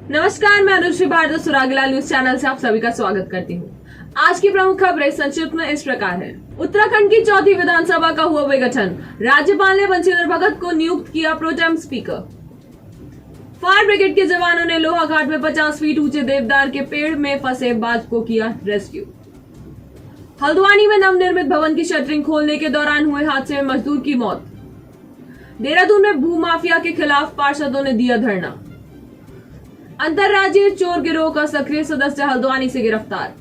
नमस्कार, मैं Anushree Bhardwaj सुरागीलाल news channel से आप सभी का स्वागत करती हूँ। आज की प्रमुख खबरें संक्षिप्त में इस प्रकार है। उत्तराखंड की चौथी विधानसभा का हुआ विघटन, राज्यपाल ने बंशीधर भगत को नियुक्त किया प्रोटेम स्पीकर। फायर ब्रिगेड के जवानों ने लोहाघाट में 50 फीट ऊंचे देवदार के पेड़ में फंसे बाज को किया रेस्क्यू। हल्द्वानी में नवनिर्मित भवन की शटरिंग खोलने के दौरान हुए हादसे में मजदूर की मौत। देहरादून में भूमाफिया के खिलाफ पार्षदों ने दिया धरना। अंतरराज्यीय चोर गिरोह का सक्रिय सदस्य हल्द्वानी से गिरफ्तार।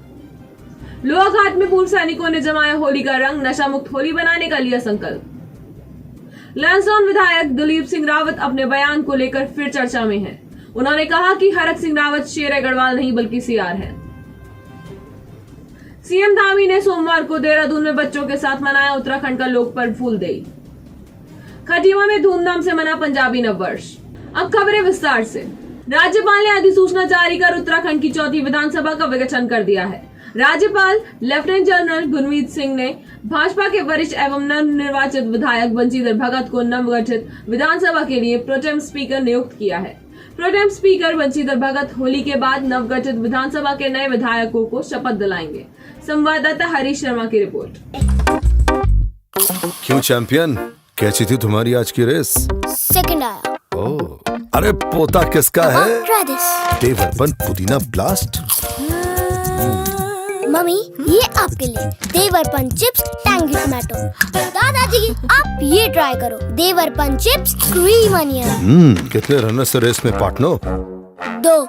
लोहाघाट में पूर्व सैनिकों ने जमाया होली का रंग, नशा मुक्त होली बनाने का लिया संकल्प। लैंसडौन विधायक दिलीप सिंह रावत अपने बयान को लेकर फिर चर्चा में हैं। उन्होंने कहा कि हरक सिंह रावत शेर गढ़वाल नहीं बल्कि सीआर है। सीएम धामी ने सोमवार को देहरादून में बच्चों के साथ मनाया उत्तराखंड का लोक पर्व फूलदेई। खटीमा में धूमधाम से मना पंजाबी नववर्ष। अब खबरें विस्तार से। राज्यपाल ने अधिसूचना जारी कर उत्तराखंड की चौथी विधानसभा का विघटन कर दिया है। राज्यपाल लेफ्टिनेंट जनरल गुरमीत सिंह ने भाजपा के वरिष्ठ एवं नवनिर्वाचित विधायक बंशीधर भगत को नवगठित विधानसभा के लिए प्रोटेम स्पीकर नियुक्त किया है। प्रोटेम स्पीकर बंशीधर भगत होली के बाद नवगठित विधानसभा के नए विधायकों को शपथ दिलाएंगे। संवाददाता हरीश शर्मा की रिपोर्ट। क्यों चैंपियन, कैसी थी तुम्हारी आज की रेस? सेकंड आया। ओह, अरे पोता किसका है? देवरपन पुदीना ब्लास्ट। मम्मी, ये आपके लिए देवरपन चिप्स टैंगी टमाटो। दादाजी, आप ये ट्राई करो, देवरपन चिप्स क्रीम अनियन। कितने रनर से रेस में partner? 2।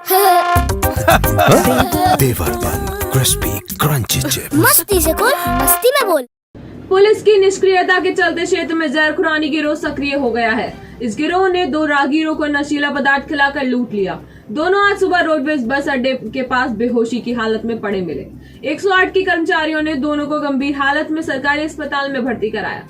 Devarpan crispy crunchy chips. मस्ती से खोल, मस्ती में बोल। पुलिस की निष्क्रियता के चलते क्षेत्र में जहर खुरानी गिरोह सक्रिय हो गया है। इस गिरोह ने 2 राहगीरों को नशीला पदार्थ खिलाकर लूट लिया। दोनों आज सुबह रोडवेज बस अड्डे के पास बेहोशी की हालत में पड़े मिले। 108 के कर्मचारियों ने दोनों को गंभीर हालत में सरकारी अस्पताल में भर्ती कराया।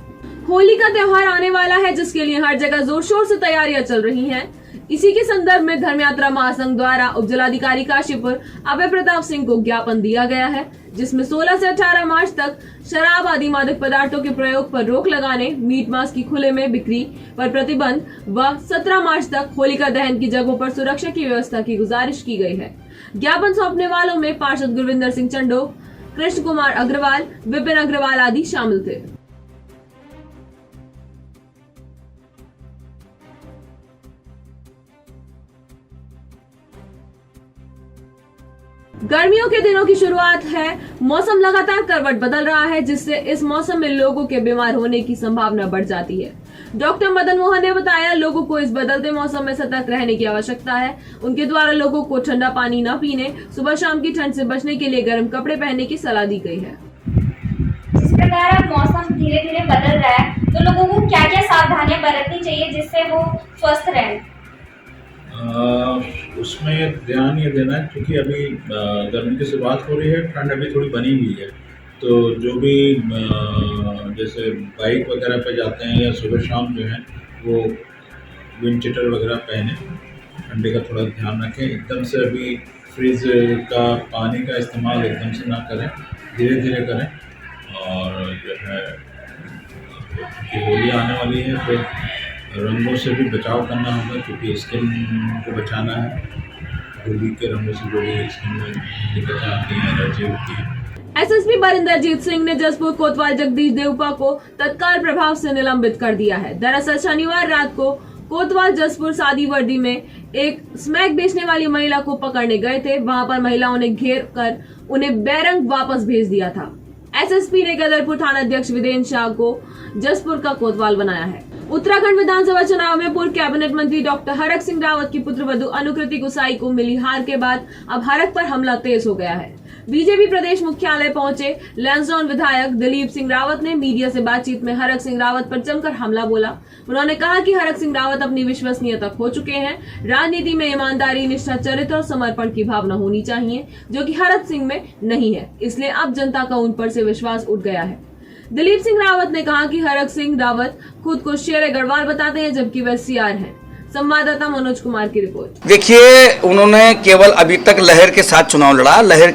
होली का त्योहार आने वाला है, जिसके लिए हर जगह जोर शोर से तैयारियां चल रही हैं। इसी के संदर्भ में धर्म यात्रा महासंघ द्वारा उपजिलाधिकारी काशीपुर अभय प्रताप सिंह को ज्ञापन दिया गया है, जिसमें 16 से 18 मार्च तक शराब आदि मादक पदार्थों के प्रयोग पर रोक लगाने, मीट मांस की खुले में बिक्री पर प्रतिबंध व 17 मार्च तक होलिका दहन की जगहों पर सुरक्षा की व्यवस्था की गुजारिश की गई है। ज्ञापन सौंपने वालों में पार्षद गुरविंदर सिंह चंडो, कृष्ण कुमार अग्रवाल, विपिन अग्रवाल आदि शामिल थे। गर्मियों के दिनों की शुरुआत है। मौसम लगातार करवट बदल रहा है, जिससे इस मौसम में लोगों के बीमार होने की संभावना बढ़ जाती है। डॉक्टर मदन मोहन ने बताया, लोगों को इस बदलते मौसम में सतर्क रहने की आवश्यकता है। उनके द्वारा लोगों को ठंडा पानी न पीने, सुबह शाम की ठंड से बचने के लिए गर्म कपड़े पहनने की सलाह दी गई है। जिस प्रकार अब मौसम धीरे धीरे बदल रहा है, तो लोगों को क्या क्या सावधानियां बरतनी चाहिए जिससे वो स्वस्थ रहें? उसमें ध्यान ये देना है, क्योंकि अभी गर्मी की शुरुआत हो रही है, ठंड अभी थोड़ी बनी हुई है, तो जो भी जैसे बाइक वगैरह पे जाते हैं या सुबह शाम जो है वो विंड चिटर वगैरह पहने, ठंडी का थोड़ा ध्यान रखें। एकदम से अभी फ्रिज का पानी का इस्तेमाल एकदम से ना करें, धीरे धीरे करें। और जो है होली आने वाली है तो रंगों से भी बचाव करना होगा, क्योंकि स्किन को बचाना है। होली के रंगों से जो भी स्किन में दिक्कतें आती हैं, एलर्जी होती है। एसएसपी बरिंदरजीत सिंह ने जसपुर कोतवाल जगदीश देवपा को तत्काल प्रभाव से निलंबित कर दिया है। दरअसल शनिवार रात को कोतवाल जसपुर सादी वर्दी में एक स्मैक बेचने वाली महिला को पकड़ने गए थे। वहां पर महिलाओं ने घेर कर उन्हें बैरंग वापस भेज दिया था। एसएसपी ने गदरपुर थाना अध्यक्ष विदेन शाह को जसपुर का कोतवाल बनाया है। उत्तराखंड विधानसभा चुनाव में पूर्व कैबिनेट मंत्री डॉक्टर हरक सिंह रावत की पुत्रवधू अनुकृति गुसाई को मिली हार के बाद अब हरक पर हमला तेज हो गया है। बीजेपी प्रदेश मुख्यालय पहुंचे लैंसडौन विधायक दिलीप सिंह रावत ने मीडिया से बातचीत में हरक सिंह रावत पर जमकर हमला बोला। उन्होंने कहा कि हरक सिंह रावत अपनी विश्वसनीयता खो चुके हैं। राजनीति में ईमानदारी, निष्ठा, चरित्र और समर्पण की भावना होनी चाहिए, जो कि हरक सिंह में नहीं है। इसलिए अब जनता का उन पर से विश्वास उठ गया है। दिलीप सिंह रावत ने कहा कि हरक सिंह रावत खुद को शेर गढ़वाल बताते हैं, जबकि वह सीआर हैं। संवाददाता मनोज कुमार की रिपोर्ट। देखिए, उन्होंने केवल अभी तक लहर के साथ चुनाव लड़ा, लहर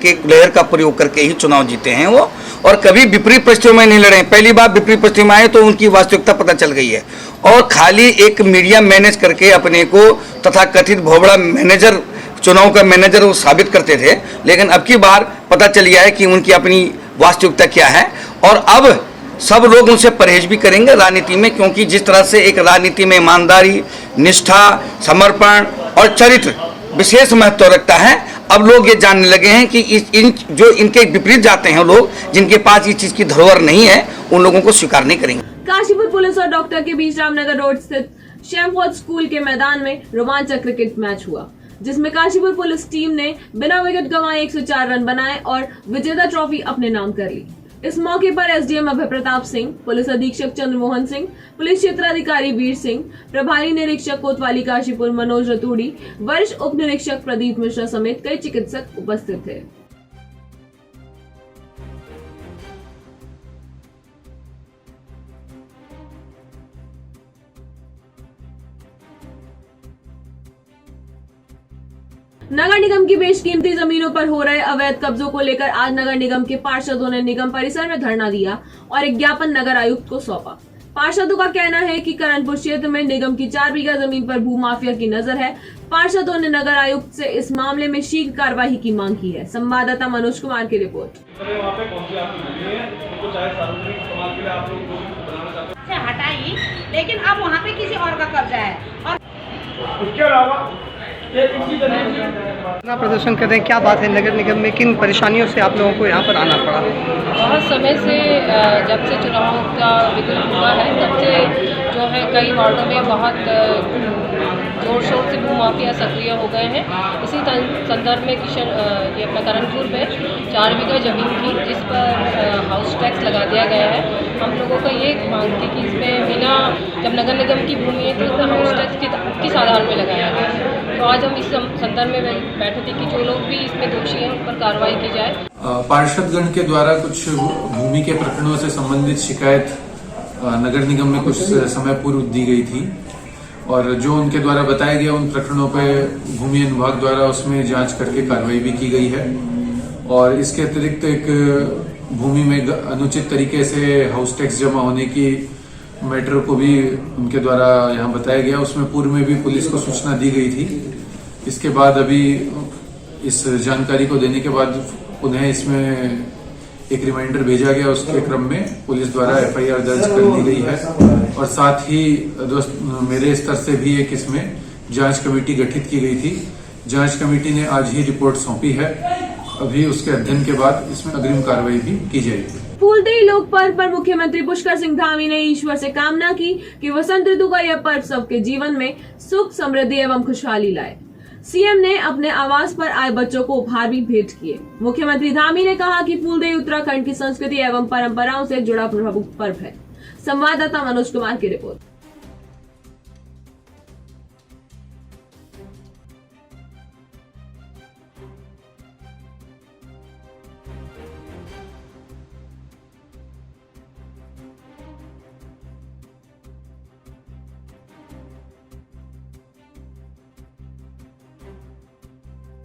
का प्रयोग करके ही चुनाव जीते हैं वो, और कभी विपरीत परिस्थितियों में नहीं लड़े। पहली बार विपरीत परिस्थितियों में आए तो उनकी वास्तविकता पता चल गई है, और खाली एक मीडिया मैनेज करके अपने को तथा कथित भोबड़ा मैनेजर चुनाव का मैनेजर वो साबित करते थे, लेकिन अब की बार पता चल गया है कि उनकी अपनी वास्तविकता क्या है और अब सब लोग उनसे परहेज भी करेंगे राजनीति में, क्योंकि जिस तरह से एक राजनीति में ईमानदारी, निष्ठा, समर्पण और चरित्र विशेष महत्व रखता है, अब लोग ये जानने लगे हैं कि जो इनके विपरीत जाते हैं लोग, जिनके पास इस चीज की धरोहर नहीं है, उन लोगों को स्वीकार नहीं करेंगे। काशीपुर पुलिस और डॉक्टर के बीच रामनगर रोड स्थित शैमफोर्ड स्कूल के मैदान में रोमांचक क्रिकेट मैच हुआ, जिसमें काशीपुर पुलिस टीम ने बिना विकेट गंवाए 104 रन बनाए और विजेता ट्रॉफी अपने नाम कर ली। इस मौके पर एसडीएम अभय प्रताप सिंह, पुलिस अधीक्षक चंद्रमोहन सिंह, पुलिस क्षेत्राधिकारी वीर सिंह, प्रभारी निरीक्षक कोतवाली काशीपुर मनोज रतूड़ी, वरिष्ठ उप निरीक्षक प्रदीप मिश्रा समेत कई चिकित्सक उपस्थित थे। नगर निगम की बेशकीमती जमीनों पर हो रहे अवैध कब्जों को लेकर आज नगर निगम के पार्षदों ने निगम परिसर में धरना दिया और एक ज्ञापन नगर आयुक्त को सौंपा। पार्षदों का कहना है कि करणपुर क्षेत्र में निगम की 4 बीघा जमीन पर भूमाफिया की नजर है। पार्षदों ने नगर आयुक्त से इस मामले में शीघ्र कार्यवाही की मांग की है। संवाददाता मनोज कुमार की रिपोर्ट। हटाई, लेकिन अब वहाँ पे किसी और का कब्जा है और उसके अलावा अपना प्रदर्शन कर रहे हैं, क्या बात है? नगर निगम में किन परेशानियों से आप लोगों को यहाँ पर आना पड़ा? बहुत समय से जब से चुनाव का विकल्प हुआ है तब से जो है कई वार्डों में बहुत जोर शोर से भूमाफिया सक्रिय हो गए हैं। इसी संदर्भ में ये अपना करणपुर में 4 बीघा जमीन थी जिस पर हाउस टैक्स लगा दिया गया है। हम लोगों का ये मांग थी कि इसमें बिना, जब नगर निगम की भूमि है तो इसमें हाउस टैक्स किस आधार में लगाया गया है। तो आज हम इस संदर्भ में बैठे थे कि जो लोग भी इसमें दोषी हैं उन पर कार्रवाई की जाए। पार्षदगण के द्वारा कुछ भूमि के प्रकरणों से संबंधित शिकायत नगर निगम में कुछ समय पूर्व दी गई थी और जो उनके द्वारा बताया गया उन प्रकरणों पे भूमि विभाग द्वारा उसमें जांच करके कार्रवाई भी की गई है। और इसके अतिरिक्त एक भूमि में अनुचित तरीके से हाउस टैक्स जमा होने की मैटर को भी उनके द्वारा यहाँ बताया गया, उसमें पूर्व में भी पुलिस को सूचना दी गई थी। इसके बाद अभी इस जानकारी को देने के बाद उन्हें इसमें एक रिमाइंडर भेजा गया, उसके क्रम में पुलिस द्वारा एफआईआर दर्ज कर ली गई है और साथ ही मेरे स्तर से भी एक इसमें जांच कमेटी गठित की गई थी। जांच कमेटी ने आज ही रिपोर्ट सौंपी है, अभी उसके अध्ययन के बाद इसमें अग्रिम कार्रवाई भी की जाएगी। फूलदेई लोक पर्व पर मुख्यमंत्री पुष्कर सिंह धामी ने ईश्वर से कामना की कि वसंत ऋतु का यह पर्व सबके जीवन में सुख, समृद्धि एवं खुशहाली लाए। सीएम ने अपने आवास पर आए बच्चों को उपहार भी भेंट किए। मुख्यमंत्री धामी ने कहा कि फूलदेई उत्तराखंड की संस्कृति एवं परंपराओं से जुड़ा प्रमुख पर्व है। संवाददाता मनोज कुमार की रिपोर्ट।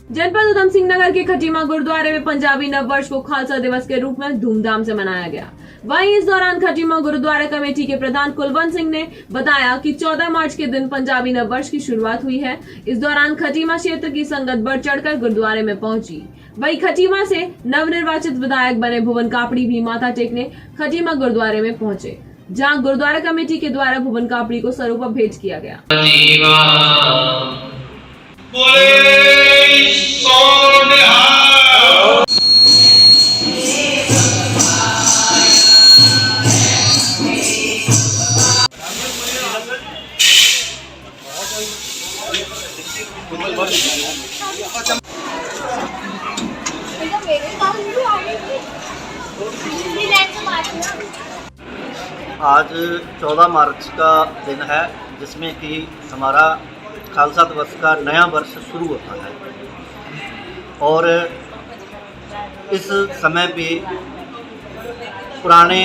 जनपद उधम सिंह नगर के खटीमा गुरुद्वारे में पंजाबी नववर्ष को खालसा दिवस के रूप में धूमधाम से मनाया गया। वहीं इस दौरान खटीमा गुरुद्वारा कमेटी के प्रधान कुलवंत सिंह ने बताया कि 14 मार्च के दिन पंजाबी नववर्ष की शुरुआत हुई है। इस दौरान खटीमा क्षेत्र की संगत बढ़ चढ़कर गुरुद्वारे में पहुंची। वहीं खटीमा से नवनिर्वाचित विधायक बने भुवन कापड़ी भी माथा टेकने खटीमा गुरुद्वारे में पहुंचे, जहां गुरुद्वारा कमेटी के द्वारा भुवन कापड़ी को स्वरूप भेंट किया गया। आज 14 मार्च का दिन है, जिसमें कि हमारा खालसा दिवस का नया वर्ष शुरू होता है और इस समय पे पुराने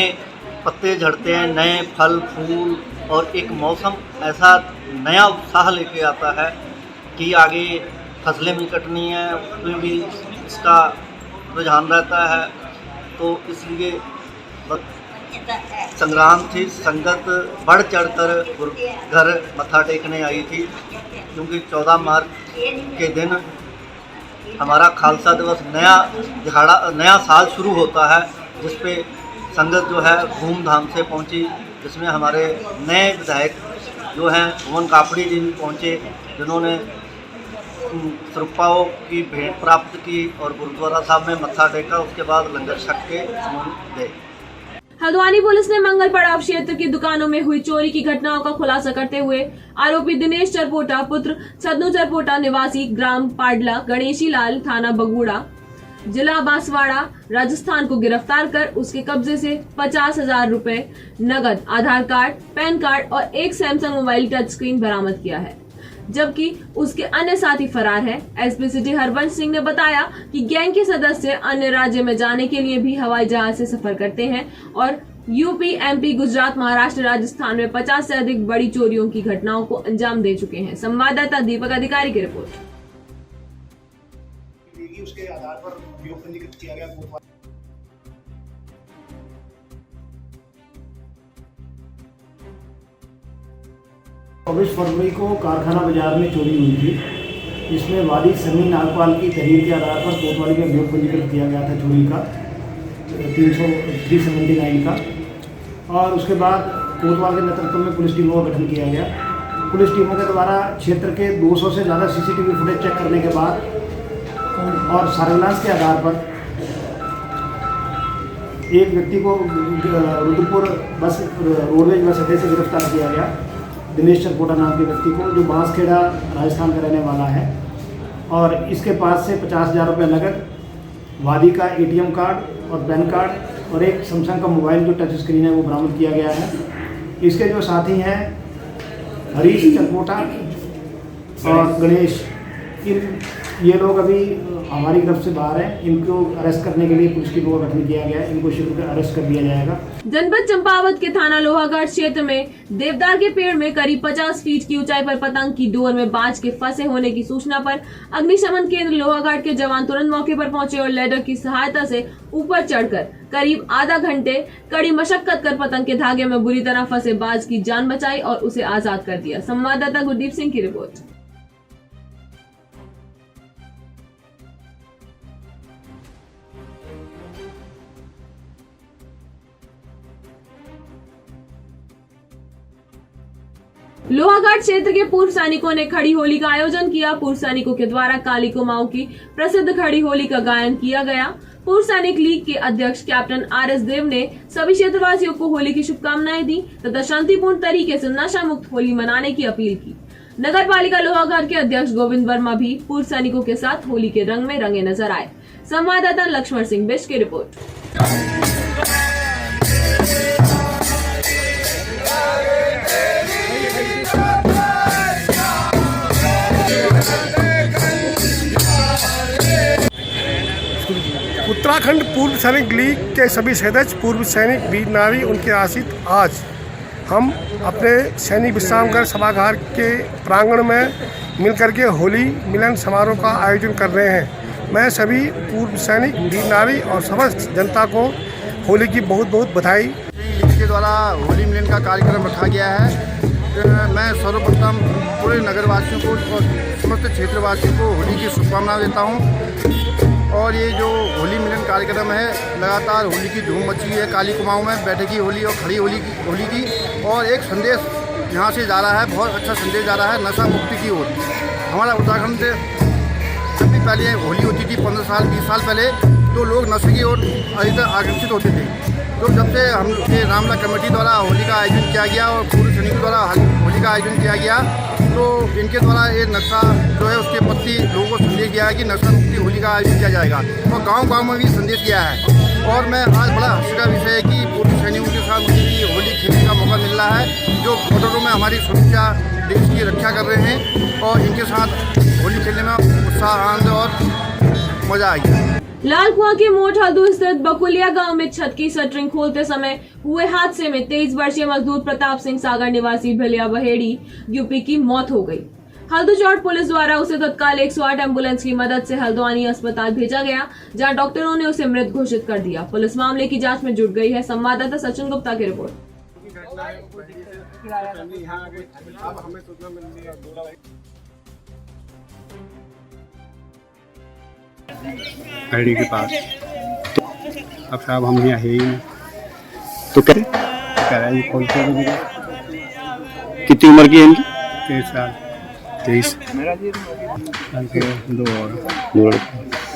पत्ते झड़ते हैं, नए फल फूल और एक मौसम ऐसा नया उत्साह लेके आता है कि आगे फसलें भी कटनी है, उसमें भी इसका रुझान रहता है। तो इसलिए संग्राम थी, संगत बढ़ चढ़कर घर मत्था टेकने आई थी, क्योंकि 14 मार्च के दिन हमारा खालसा दिवस नया साल शुरू होता है, जिस पे संगत जो है धूमधाम से पहुंची, जिसमें हमारे नए विधायक जो हैं भुवन कापड़ी जी पहुंचे, जिन्होंने सुरपाओं की भेंट प्राप्त की और गुरुद्वारा साहब में मत्था टेका। उसके बाद लंगर छक के गए। हल्द्वानी पुलिस ने मंगल पड़ाव क्षेत्र की दुकानों में हुई चोरी की घटनाओं का खुलासा करते हुए आरोपी दिनेश चरपोटा पुत्र छदनू चरपोटा निवासी ग्राम पाडला गणेशी लाल थाना बगुड़ा जिला बांसवाड़ा राजस्थान को गिरफ्तार कर उसके कब्जे से 50,000 रुपए नगद, आधार कार्ड, पैन कार्ड और एक सैमसंग मोबाइल टच स्क्रीन बरामद किया है, जबकि उसके अन्य साथी फरार है। एसपी सिटी हरबंश सिंह ने बताया कि गैंग के सदस्य अन्य राज्य में जाने के लिए भी हवाई जहाज से सफर करते हैं और यूपी, एमपी, गुजरात, महाराष्ट्र, राजस्थान में 50 से अधिक बड़ी चोरियों की घटनाओं को अंजाम दे चुके हैं। संवाददाता दीपक अधिकारी की रिपोर्ट। उसके आधार पर उपयोग पंजीकृत किया गया। 24 फरवरी को कारखाना बाजार में चोरी हुई थी। इसमें वादी समी नागपाल की तहरीर के आधार पर कोतवाली का अभियोग पंजीकृत किया गया था चोरी का 379 का, और उसके बाद कोतवाल के नेतृत्व में पुलिस टीमों का गठन किया गया। पुलिस टीमों के द्वारा क्षेत्र के 200 से ज़्यादा CCTV फुटेज चेक करने के बाद और सर्विलांस के आधार पर एक व्यक्ति को रुद्रपुर रोडवेज बस अड्डे से गिरफ्तार किया गया, दिनेश चरपोटा नाम के व्यक्ति को, जो बांसखेड़ा राजस्थान का रहने वाला है, और इसके पास से 50,000 रुपये नकद, वादी का ATM कार्ड और पैन कार्ड और एक सैमसंग का मोबाइल जो टच स्क्रीन है वो बरामद किया गया है। इसके जो साथी हैं हरीश चरपोटा और गणेश, ये लोग अभी हमारी तरफ से बाहर हैं। इनको अरेस्ट करने के लिए पुलिस टीम का गठन किया गया है। इनको शीघ्र अरेस्ट कर दिया जाएगा। जनपद चंपावत के थाना लोहाघाट क्षेत्र में देवदार के पेड़ में करीब 50 फीट की ऊंचाई पर पतंग की डोर में बाज के फंसे होने की सूचना पर अग्निशमन केंद्र लोहाघाट के जवान तुरंत मौके पर पहुंचे और लेडर की सहायता से ऊपर चढ़कर करीब आधा घंटे कड़ी मशक्कत कर पतंग के धागे में बुरी तरह फंसे बाज की जान बचाई और उसे आजाद कर दिया। संवाददाता गुरदीप सिंह की रिपोर्ट। लोहाघाट क्षेत्र के पूर्व सैनिकों ने खड़ी होली का आयोजन किया। पूर्व सैनिकों के द्वारा काली कुमाऊं की प्रसिद्ध खड़ी होली का गायन किया गया। पूर्व सैनिक लीग के अध्यक्ष कैप्टन RS देव ने सभी क्षेत्रवासियों को होली की शुभकामनाएं दी तथा शांतिपूर्ण तरीके से नशा मुक्त होली मनाने की अपील की। नगर पालिका लोहाघाट के अध्यक्ष गोविंद वर्मा भी पूर्व सैनिकों के साथ होली के रंग में रंगे नजर आए। संवाददाता लक्ष्मण सिंह बिष्ट की रिपोर्ट। उत्तराखंड पूर्व सैनिक लीग के सभी सदस्य, पूर्व सैनिक, वीर नारी, उनके आश्रित, आज हम अपने सैनिक विश्रामगृह सभागार के प्रांगण में मिलकर के होली मिलन समारोह का आयोजन कर रहे हैं। मैं सभी पूर्व सैनिक, वीर नारी और समस्त जनता को होली की बहुत बहुत बधाई। इसके द्वारा होली मिलन का कार्यक्रम रखा गया है। मैं सर्वप्रथम पूरे नगरवासियों को और समस्त क्षेत्रवासियों को होली की शुभकामनाएं देता हूं। और ये जो होली मिलन कार्यक्रम है, लगातार होली की धूम मची है काली कुमाऊं में, बैठकी होली और खड़ी होली की, और एक संदेश यहाँ से जा रहा है, बहुत अच्छा संदेश जा रहा है नशा मुक्ति की ओर। हमारा उत्तराखंड से जब भी पहले होली होती थी 15 साल 20 साल पहले, तो लोग नशे की ओर अधिकतर आकर्षित होते थे। तो जब से हम रामला कमेटी द्वारा होली का आयोजन किया गया और पूर्व सैनिकों द्वारा होली का आयोजन किया गया, तो इनके द्वारा ये नशा जो है उसके प्रति लोगों को संदेश दिया है कि नशा मुक्ति होली का आयोजन किया जाएगा, और गांव-गांव में भी संदेश दिया है। और मैं आज बड़ा हर्ष का विषय है कि पूर्व सैनिकों के साथ मुझे भी होली खेलने का मौका मिल रहा है, जो बॉर्डरों में हमारी सुरक्षा, देश की रक्षा कर रहे हैं, और इनके साथ होली खेलने में उत्साह, आनंद और मजा आ गया। लाल कुआं के मोट हल्दू स्थित बकुलिया गांव में छत की शटरिंग खोलते समय हुए हादसे में 23 वर्षीय मजदूर प्रताप सिंह सागर निवासी भिलिया बहेड़ी यूपी की मौत हो गई। हल्दू चौट पुलिस द्वारा उसे तत्काल 108 एम्बुलेंस की मदद से हल्द्वानी अस्पताल भेजा गया, जहां डॉक्टरों ने उसे मृत घोषित कर दिया। पुलिस मामले की जांच में जुट गई है। संवाददाता सचिन गुप्ता की रिपोर्ट। खैड़ी के पास। तो अब साहब हम यहाँ है ही नहीं, तो कह रहे हैं कौन से बनेगा। कितनी उम्र की है इनकी? 23 साल। 23 दो और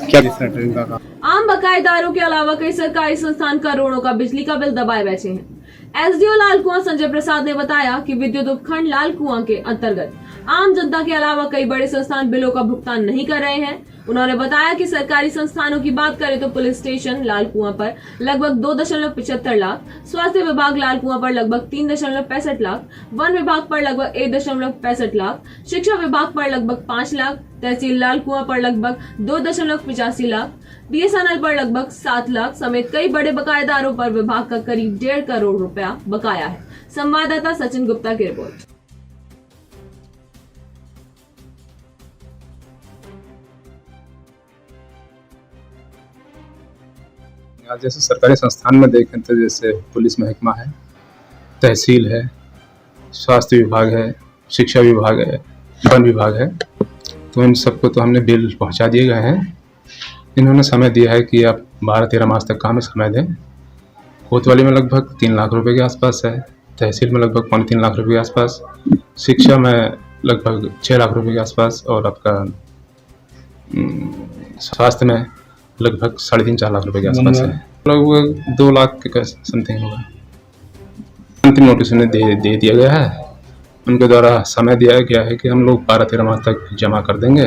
क्या ट्रेन का काम। आम बकायेदारों के अलावा कई सरकारी संस्थान करोड़ों का बिजली का बिल दबाए बैठे हैं। एसडीओ लाल कुआं संजय प्रसाद ने बताया कि विद्युत उपखंड लाल कुआं के अंतर्गत आम जनता के अलावा कई बड़े संस्थान बिलों का भुगतान नहीं कर रहे हैं। उन्होंने बताया कि सरकारी संस्थानों की बात करें तो पुलिस स्टेशन लाल कुआं पर लगभग 2.75 लाख, स्वास्थ्य विभाग लाल कुआं पर लगभग 3.65 लाख, वन विभाग पर लगभग 1.65 लाख, शिक्षा विभाग पर लगभग 5 लाख, तहसील लाल कुआं पर लगभग 2.85 लाख, बीएसएनएल पर लगभग 7 लाख समेत कई बड़े बकायेदारों पर विभाग का करीब 1.5 करोड़ रुपया बकाया है। संवाददाता सचिन गुप्ता की रिपोर्ट। जैसे सरकारी संस्थान में देखें तो जैसे पुलिस महकमा है, तहसील है, स्वास्थ्य विभाग है, शिक्षा विभाग है, वन विभाग है, तो इन सबको तो हमने बिल पहुंचा दिए गए हैं। इन्होंने समय दिया है कि आप 12-13 मास तक का हमें समय दें। कोतवाली में लगभग 3 लाख रुपए के आसपास है, तहसील में लगभग 3.25 लाख रुपए के आसपास, शिक्षा में लगभग 6 लाख रुपए के आसपास और आपका स्वास्थ्य में लगभग 3.5-4 लाख रुपए के आसपास है। लगभग 2 लाख के समथिंग होगा। अंतिम नोटिस उन्हें दे दिया गया है। उनके द्वारा समय दिया गया है कि हम लोग 12-13 माह तक जमा कर देंगे।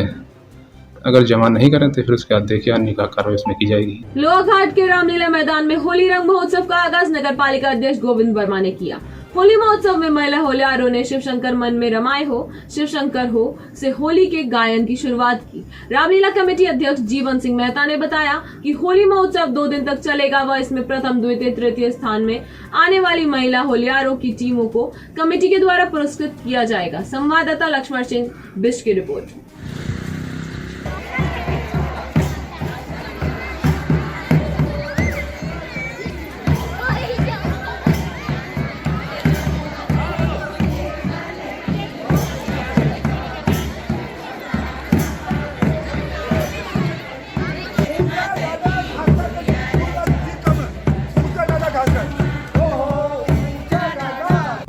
अगर जमा नहीं करें तो फिर उसके बाद देखिए अन्य कार्रवाई इसमें की जाएगी। लोहाघाट के रामलीला मैदान में होली रंग महोत्सव का आगाज नगर पालिका अध्यक्ष गोविंद वर्मा ने किया। होली महोत्सव में महिला होलियारों ने शिव शंकर मन में रमाए हो शिव शंकर हो से होली के गायन की शुरुआत की। रामलीला कमेटी अध्यक्ष जीवन सिंह मेहता ने बताया कि होली महोत्सव 2 दिन तक चलेगा व इसमें प्रथम, द्वितीय, तृतीय स्थान में आने वाली महिला होलियारों की टीमों को कमेटी के द्वारा पुरस्कृत किया जाएगा। संवाददाता लक्ष्मण सिंह बिष्ट की रिपोर्ट।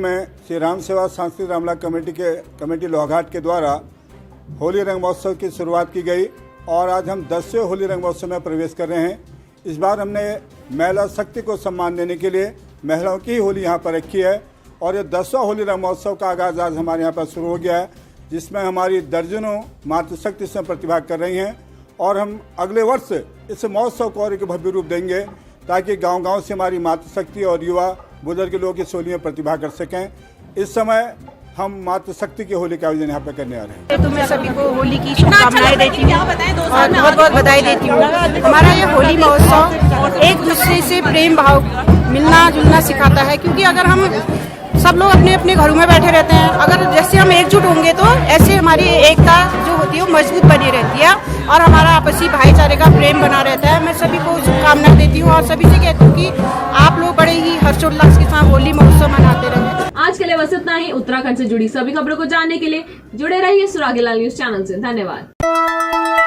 में श्री राम सेवा सांस्कृतिक रामलीला कमेटी लोहाघाट के द्वारा होली रंग महोत्सव की शुरुआत की गई और आज हम 10वें होली रंग महोत्सव में प्रवेश कर रहे हैं। इस बार हमने महिला शक्ति को सम्मान देने के लिए महिलाओं की ही होली यहाँ पर रखी है और ये 10वां होली रंग महोत्सव का आगाज आज हमारे यहाँ पर शुरू हो गया है, जिसमें हमारी दर्जनों मातृशक्ति इसमें प्रतिभाग कर रही हैं और हम अगले वर्ष इस महोत्सव को और एक भव्य रूप देंगे ताकि गांव-गांव से हमारी मातृशक्ति और युवा बुजुर्ग लोग इस होली में प्रतिभा कर सकें। इस समय हम मातृशक्ति की होली का आयोजन यहाँ पे करने आ रहे हैं। तो मैं सभी को होली की शुभकामनाएं देती हूँ और बहुत बहुत बधाई देती हूँ। हमारा ये होली महोत्सव एक दूसरे से प्रेम भाव मिलना जुलना सिखाता है, क्योंकि अगर हम सब लोग अपने अपने घरों में बैठे रहते हैं, अगर जैसे हम एकजुट होंगे तो ऐसे हमारी एकता जो होती है वो मजबूत बनी रहती है और हमारा आपसी भाईचारे का प्रेम बना रहता है। मैं सभी को शुभकामनाएं देती हूँ और सभी से कहती हूँ कि आप लोग बड़े ही हर्षोल्लास के साथ होली महोत्सव मनाते रहें। आज के लिए बस इतना ही। उत्तराखंड से जुड़ी सभी खबरों को जानने के लिए जुड़े रहिए सुरागीलाल न्यूज चैनल से। धन्यवाद।